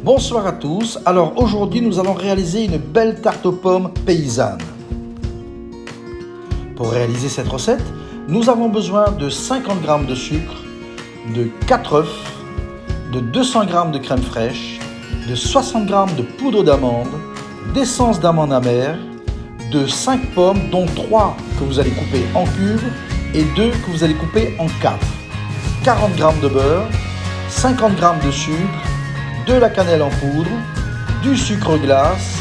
Bonsoir à tous, alors aujourd'hui nous allons réaliser une belle tarte aux pommes paysanne. Pour réaliser cette recette, nous avons besoin de 50 g de sucre, de 4 œufs, de 200 g de crème fraîche, de 60 g de poudre d'amande, d'essence d'amande amère, de 5 pommes dont 3 que vous allez couper en cubes et 2 que vous allez couper en 4, 40 g de beurre, 50 g de sucre, de la cannelle en poudre, du sucre glace,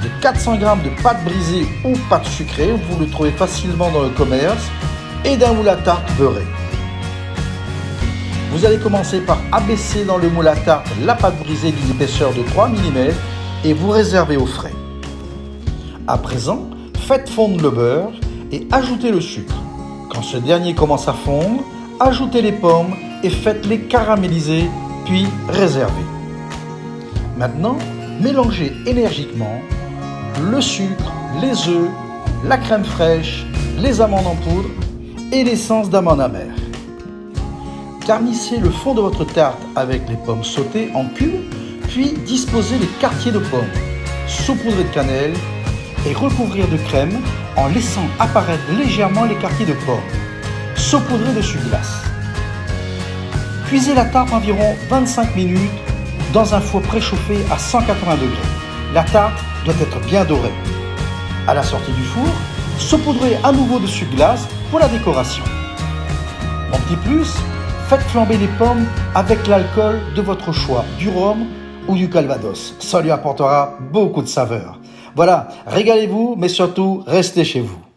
de 400 g de pâte brisée ou pâte sucrée, vous le trouvez facilement dans le commerce, et d'un moule à tarte beurré. Vous allez commencer par abaisser dans le moule à tarte la pâte brisée d'une épaisseur de 3 mm et vous réservez au frais. À présent, faites fondre le beurre et ajoutez le sucre. Quand ce dernier commence à fondre, ajoutez les pommes et faites-les caraméliser, puis réservez. Maintenant, mélangez énergiquement le sucre, les œufs, la crème fraîche, les amandes en poudre et l'essence d'amande amère. Garnissez le fond de votre tarte avec les pommes sautées en cubes, puis disposez les quartiers de pommes, saupoudrés de cannelle et recouvrir de crème en laissant apparaître légèrement les quartiers de pommes, saupoudrés de sucre glace. Cuisez la tarte environ 25 minutes dans un four préchauffé à 180 degrés. La tarte doit être bien dorée. À la sortie du four, saupoudrez à nouveau de sucre glace pour la décoration. En petit plus, faites flamber les pommes avec l'alcool de votre choix, du rhum ou du calvados. Ça lui apportera beaucoup de saveur. Voilà, régalez-vous, mais surtout, restez chez vous.